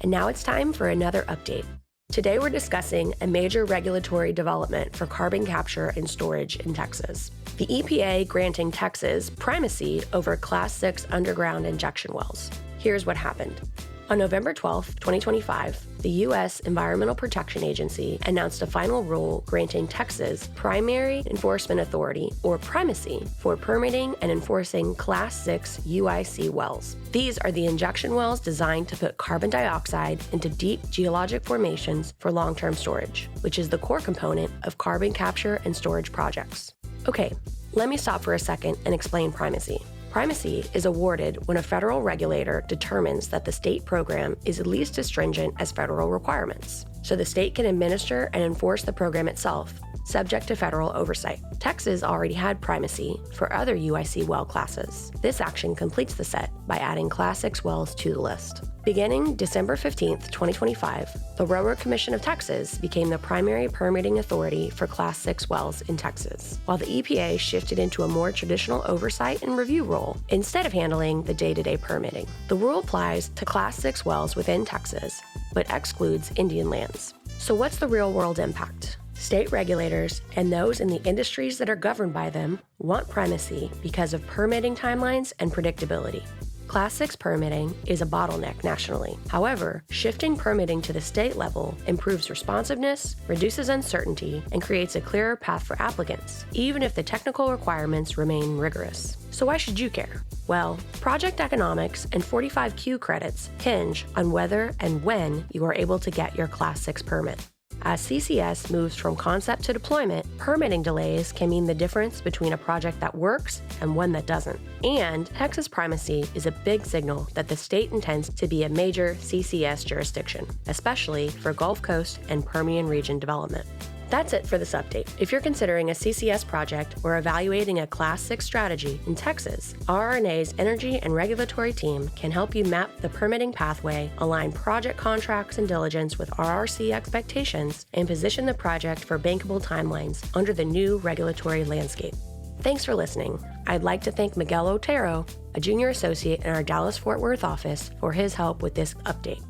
And now it's time for another update. Today we're discussing a major regulatory development for carbon capture and storage in Texas. The EPA granting Texas primacy over Class 6 underground injection wells. Here's what happened. On November 12, 2025, the U.S. Environmental Protection Agency announced a final rule granting Texas Primary Enforcement Authority, or Primacy, for permitting and enforcing Class 6 UIC wells. These are the injection wells designed to put carbon dioxide into deep geologic formations for long-term storage, which is the core component of carbon capture and storage projects. Okay, let me stop for a second and explain primacy. Primacy is awarded when a federal regulator determines that the state program is at least as stringent as federal requirements, so the state can administer and enforce the program itself, subject to federal oversight. Texas already had primacy for other UIC well classes. This action completes the set by adding Class 6 wells to the list. Beginning December 15, 2025, the Railroad Commission of Texas became the primary permitting authority for Class 6 wells in Texas, while the EPA shifted into a more traditional oversight and review role instead of handling the day-to-day permitting. The rule applies to Class 6 wells within Texas, but excludes Indian lands. So what's the real-world impact? State regulators and those in the industries that are governed by them want primacy because of permitting timelines and predictability. Class 6 permitting is a bottleneck nationally. However, shifting permitting to the state level improves responsiveness, reduces uncertainty, and creates a clearer path for applicants, even if the technical requirements remain rigorous. So why should you care? Well, project economics and 45Q credits hinge on whether and when you are able to get your Class 6 permit. As CCS moves from concept to deployment, permitting delays can mean the difference between a project that works and one that doesn't. And Texas primacy is a big signal that the state intends to be a major CCS jurisdiction, especially for Gulf Coast and Permian region development. That's it for this update. If you're considering a CCS project or evaluating a Class 6 strategy in Texas, RRNA's Energy and Regulatory team can help you map the permitting pathway, align project contracts and diligence with RRC expectations, and position the project for bankable timelines under the new regulatory landscape. Thanks for listening. I'd like to thank Miguel Otero, a junior associate in our Dallas-Fort Worth office, for his help with this update.